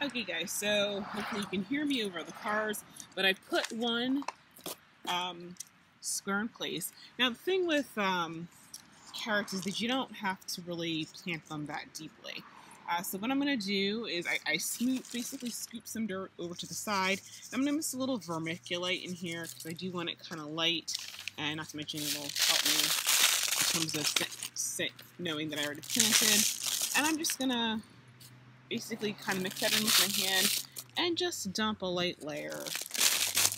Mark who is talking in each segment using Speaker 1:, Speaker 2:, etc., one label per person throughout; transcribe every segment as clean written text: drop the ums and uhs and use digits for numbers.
Speaker 1: Okay guys, so hopefully you can hear me over the cars, but I put one square in place. Now the thing with carrots is that you don't have to really plant them that deeply. So what I'm going to do is I basically scoop some dirt over to the side. I'm going to mix a little vermiculite in here because I do want it kind of light, and not to mention it'll help me in terms of knowing that I already planted. And I'm just going to basically kind of mix that in with my hand and just dump a light layer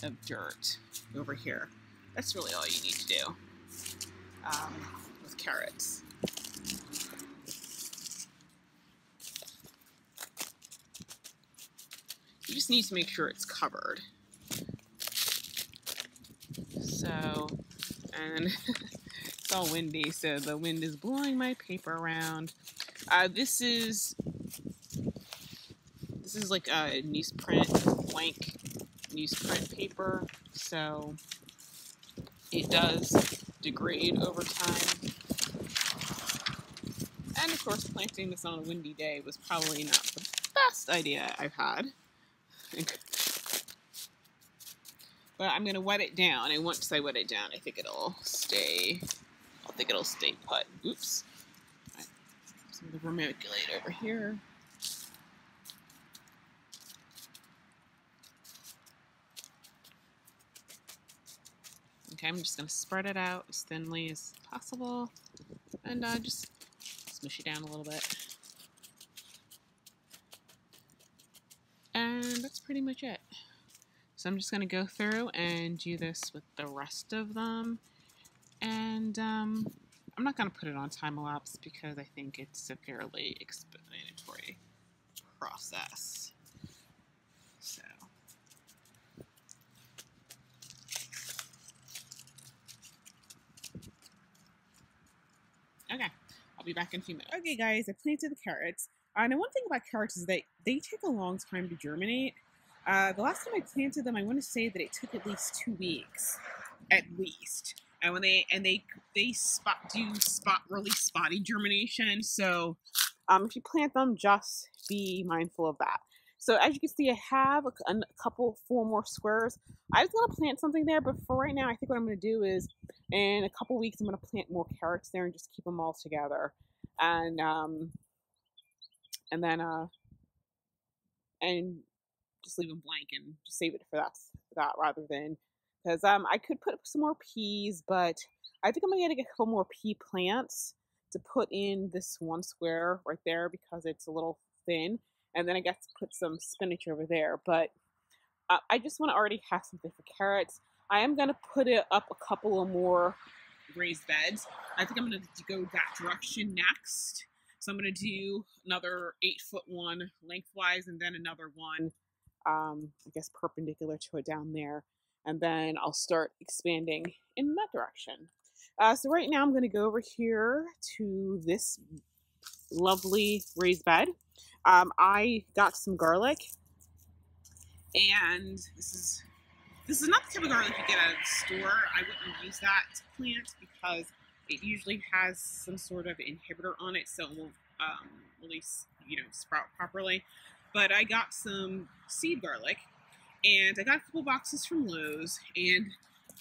Speaker 1: of dirt over here. That's really all you need to do with carrots. You just need to make sure it's covered. So, and it's all windy, so the wind is blowing my paper around. This is like a newsprint, blank newsprint paper, so it does degrade over time. And of course, planting this on a windy day was probably not the best idea I've had. But I'm going to wet it down, and once I wet it down, I think it'll stay put. Oops. Right. Some of the vermiculite over here. Okay, I'm just going to spread it out as thinly as possible, and just smush it down a little bit. And that's pretty much it. So I'm just going to go through and do this with the rest of them. And I'm not going to put it on time-lapse because I think it's a fairly explanatory process. So. Okay, I'll be back in a few minutes. Okay guys, I planted the carrots. Now one thing about carrots is that they take a long time to germinate. The last time I planted them, I want to say that it took at least 2 weeks, at least. And when they do really spotty germination. So if you plant them, just be mindful of that. So as you can see, I have a couple, 4 more squares. I was going to plant something there, but for right now, I think what I'm going to do is in a couple weeks, I'm going to plant more carrots there and just keep them all together. And just leave them blank and just save it for that rather than, because I could put some more peas, but I think I'm gonna get a couple more pea plants to put in this one square right there because it's a little thin, and then I guess put some spinach over there. But I just want to already have something for carrots. I am gonna put it up a couple of more raised beds. I think I'm gonna go that direction next. So I'm gonna do another 8-foot one lengthwise, and then another one, I guess perpendicular to it down there, and then I'll start expanding in that direction. So right now I'm going to go over here to this lovely raised bed. I got some garlic, and this is not the type of garlic you get out of the store. I wouldn't use that to plant because it usually has some sort of inhibitor on it, so it won't really sprout properly. But I got some seed garlic, and I got a couple boxes from Lowe's, and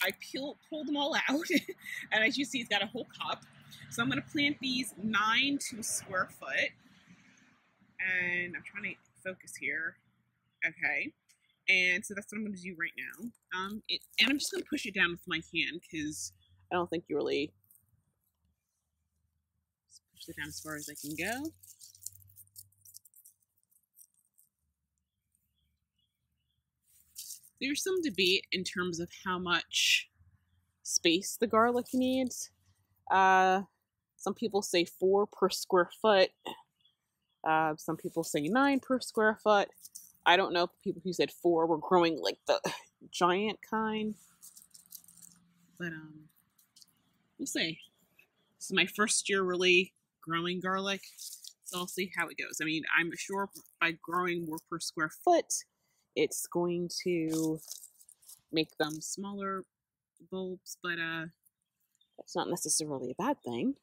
Speaker 1: I pulled them all out. And as you see, it's got a whole cup. So I'm going to plant these 9 to a square foot. And I'm trying to focus here. Okay. And so that's what I'm going to do right now. And I'm just going to push it down with my hand because I don't think you really just push it down as far as I can go. There's some debate in terms of how much space the garlic needs. Some people say 4 per square foot. Some people say 9 per square foot. I don't know if the people who said 4 were growing like the giant kind. But we'll see. This is my first year really growing garlic, so I'll see how it goes. I mean, I'm sure by growing more per square foot, it's going to make them smaller bulbs, but that's not necessarily a bad thing.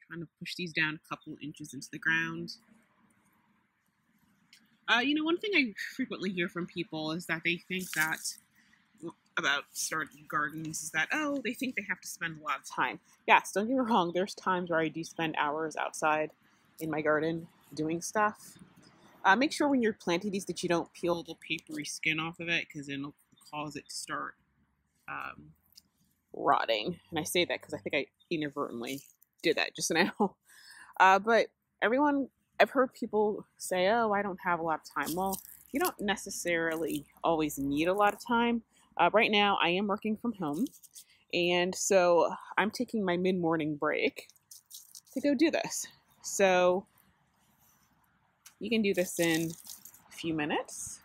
Speaker 1: Trying to push these down a couple inches into the ground. One thing I frequently hear from people is that they think that about starting gardens is that, oh, they think they have to spend a lot of time. Yes, don't get me wrong, there's times where I do spend hours outside in my garden doing stuff. Make sure when you're planting these that you don't peel the papery skin off of it, because it'll cause it to start rotting. And I say that because I think I inadvertently did that just now. But I've heard people say, oh, I don't have a lot of time. Well, you don't necessarily always need a lot of time. Right now, I am working from home, and so I'm taking my mid-morning break to go do this. So you can do this in a few minutes,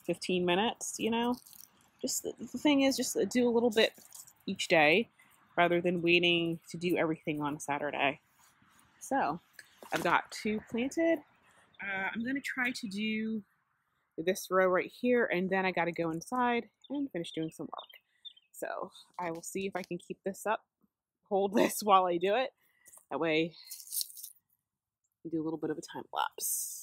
Speaker 1: 15 minutes, Just the thing is, just do a little bit each day rather than waiting to do everything on Saturday. So I've got 2 planted. I'm going to try to do this row right here, and then I got to go inside and finish doing some work. So I will see if I can keep this up, hold this while I do it. That way we do a little bit of a time lapse.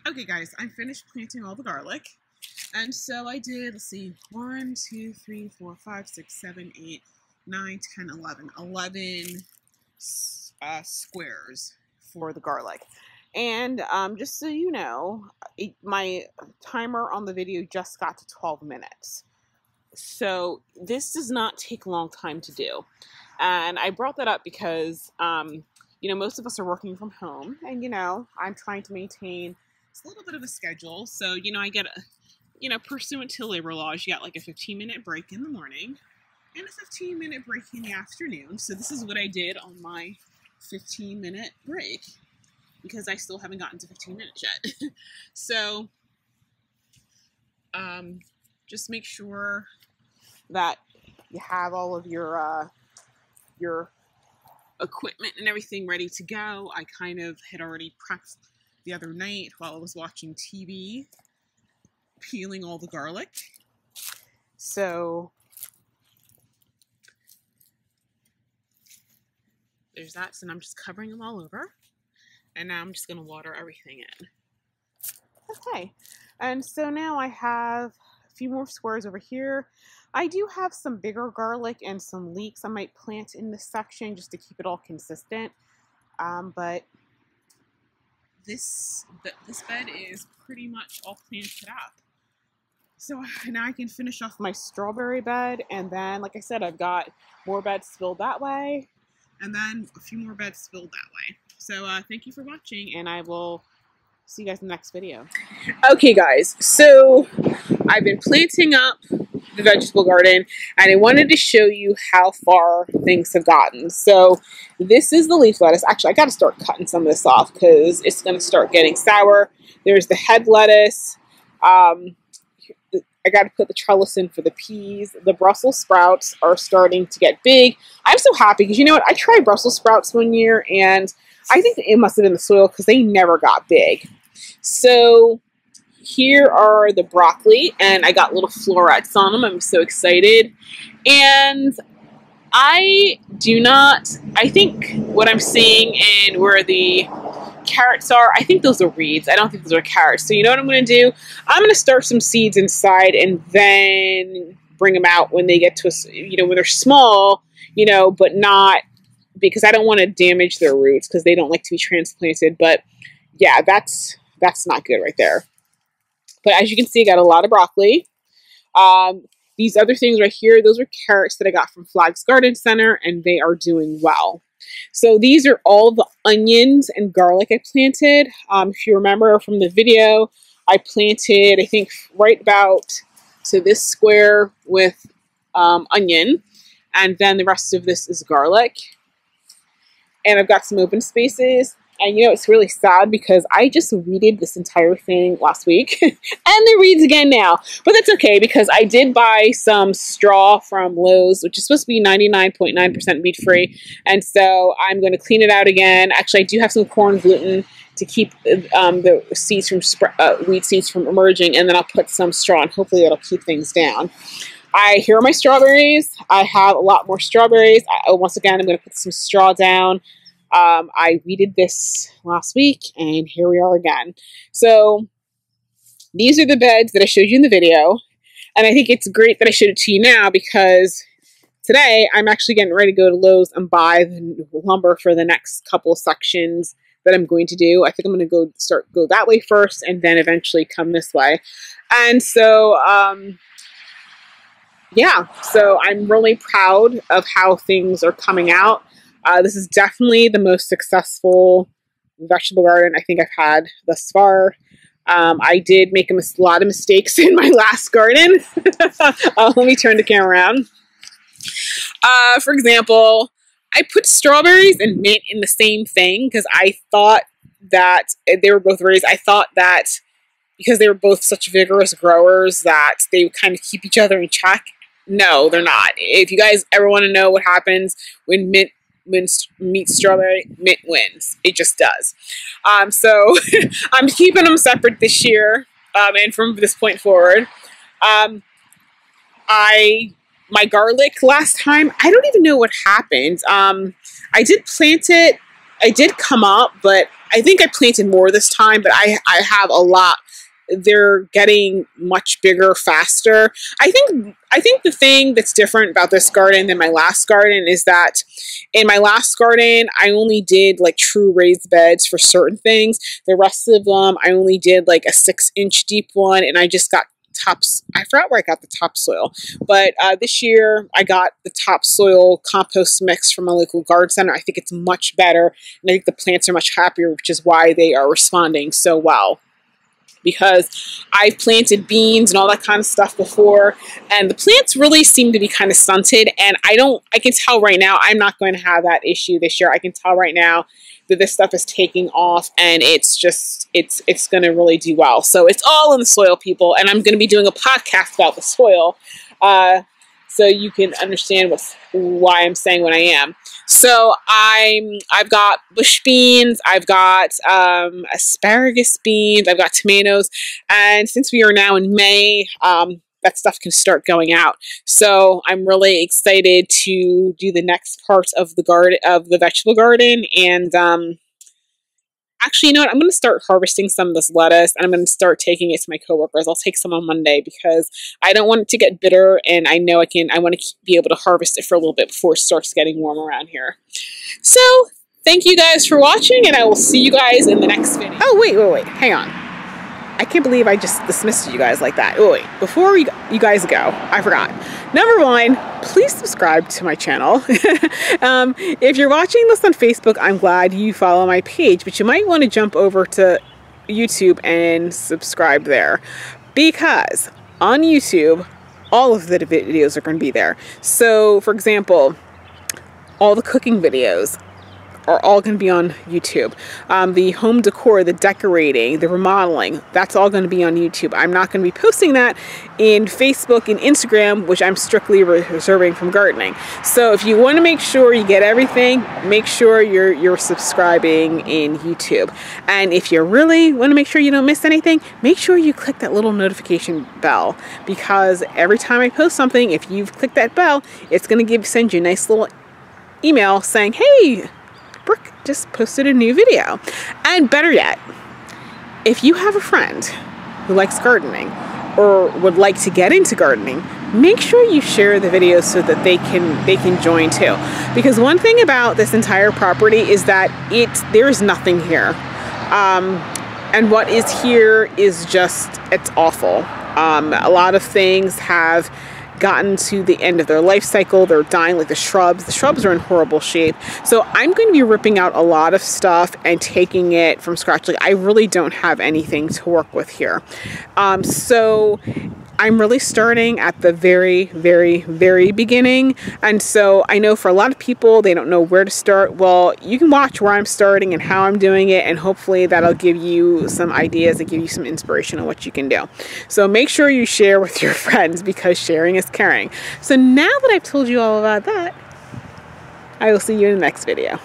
Speaker 1: Okay, guys, I'm finished planting all the garlic. And so I did, let's see, 1, 2, 3, 4, 5, 6, 7, 8, 9, 10, 11. 11 squares for the garlic. And just so you know, my timer on the video just got to 12 minutes. So this does not take a long time to do. And I brought that up because, most of us are working from home. And, I'm trying to maintain a little bit of a schedule. So, I get pursuant to labor laws, you got like a 15-minute break in the morning and a 15-minute break in the afternoon. So this is what I did on my 15-minute break, because I still haven't gotten to 15 minutes yet. So just make sure that you have all of your equipment and everything ready to go. I kind of had already prepped the other night while I was watching TV, peeling all the garlic. So there's that. So I'm just covering them all over. And now I'm just going to water everything in. Okay. And so now I have a few more squares over here. I do have some bigger garlic and some leeks I might plant in this section just to keep it all consistent. But this bed is pretty much all planted up. So now I can finish off my strawberry bed, and then, like I said, I've got more beds filled that way, and then a few more beds filled that way. So thank you for watching, and I will see you guys in the next video.
Speaker 2: Okay guys, so I've been planting up the vegetable garden and I wanted to show you how far things have gotten. So this is the leaf lettuce. Actually, I got to start cutting some of this off because it's going to start getting sour. There's the head lettuce. I got to put the trellis in for the peas. The Brussels sprouts are starting to get big. I'm so happy because you know what? I tried Brussels sprouts one year and I think it must have been the soil because they never got big. So here are the broccoli, and I got little florets on them. I'm so excited. And I think what I'm seeing and where the carrots are, I think those are weeds. I don't think those are carrots. So you know what I'm going to do? I'm going to start some seeds inside and then bring them out when they get to, when they're small, but not, because I don't want to damage their roots because they don't like to be transplanted. But yeah, that's not good right there. But as you can see, I got a lot of broccoli. These other things right here, those are carrots that I got from Flagg's Garden Center, and they are doing well. So these are all the onions and garlic I planted. If you remember from the video, I planted, I think, right about to this square with onion, and then the rest of this is garlic. And I've got some open spaces. And it's really sad because I just weeded this entire thing last week. And the weeds again now. But that's okay because I did buy some straw from Lowe's, which is supposed to be 99.9% weed free. And so I'm going to clean it out again. Actually, I do have some corn gluten to keep the seeds from weed seeds from emerging. And then I'll put some straw and hopefully that'll keep things down. Here are my strawberries. I have a lot more strawberries. Once again, I'm going to put some straw down. I weeded this last week and here we are again. So these are the beds that I showed you in the video. And I think it's great that I showed it to you now because today I'm actually getting ready to go to Lowe's and buy the lumber for the next couple of sections that I'm going to do. I think I'm going to go that way first and then eventually come this way. And so, yeah, so I'm really proud of how things are coming out. This is definitely the most successful vegetable garden I think I've had thus far. I did make a lot of mistakes in my last garden. Let me turn the camera around. For example, I put strawberries and mint in the same thing because I thought that they were both raised. I thought that because they were both such vigorous growers that they would kind of keep each other in check. No, they're not. If you guys ever want to know what happens when mint meets strawberry, mint wins. It just does. So I'm keeping them separate this year, and from this point forward. My garlic last time, I don't even know what happened. I did plant it. I did come up, but I think I planted more this time, but I have a lot. They're getting much bigger faster. I think the thing that's different about this garden than my last garden is that in my last garden, I only did like true raised beds for certain things. The rest of them, I only did like a 6-inch deep one, and I just got tops. I forgot where I got the topsoil, but this year I got the topsoil compost mix from a local garden center. I think it's much better, and I think the plants are much happier, which is why they are responding so well. Because I've planted beans and all that kind of stuff before, and the plants really seem to be kind of stunted, and I can tell right now I'm not going to have that issue this year. I can tell right now that this stuff is taking off, and it's going to really do well. So it's all in the soil, people, and I'm going to be doing a podcast about the soil, so you can understand why I'm saying what I am. So I've got bush beans, I've got asparagus beans, I've got tomatoes, and since we are now in May, that stuff can start going out. So I'm really excited to do the next part of the garden, of the vegetable garden, and actually, you know what? I'm going to start harvesting some of this lettuce, and I'm going to start taking it to my coworkers. I'll take some on Monday because I don't want it to get bitter, and I know I want to be able to harvest it for a little bit before it starts getting warm around here. So, thank you guys for watching, and I will see you guys in the next video. Oh, wait. Hang on. I can't believe I just dismissed you guys like that. Oh, wait. Before you guys go, I forgot. Number one, please subscribe to my channel. If you're watching this on Facebook, I'm glad you follow my page, but you might want to jump over to YouTube and subscribe there, because on YouTube, all of the videos are going to be there. So, for example, all the cooking videos are all going to be on YouTube. The home decor, the decorating, the remodeling, that's all going to be on YouTube. I'm not going to be posting that in Facebook and Instagram, which I'm strictly reserving from gardening. So if you want to make sure you get everything, make sure you're subscribing in YouTube. And if you really want to make sure you don't miss anything, make sure you click that little notification bell, because every time I post something, if you've clicked that bell, it's going to send you a nice little email saying, hey, Brooke just posted a new video. And better yet, if you have a friend who likes gardening or would like to get into gardening, make sure you share the videos so that they can join too. Because one thing about this entire property is that there's nothing here. And what is here is it's awful. A lot of things have gotten to the end of their life cycle. They're dying, like the shrubs. The shrubs are in horrible shape. So I'm going to be ripping out a lot of stuff and taking it from scratch. Like, I really don't have anything to work with here. So I'm really starting at the very, very, very beginning. And so I know for a lot of people, they don't know where to start. Well, you can watch where I'm starting and how I'm doing it, and hopefully that'll give you some ideas and give you some inspiration on what you can do. So make sure you share with your friends, because sharing is caring. So now that I've told you all about that, I will see you in the next video.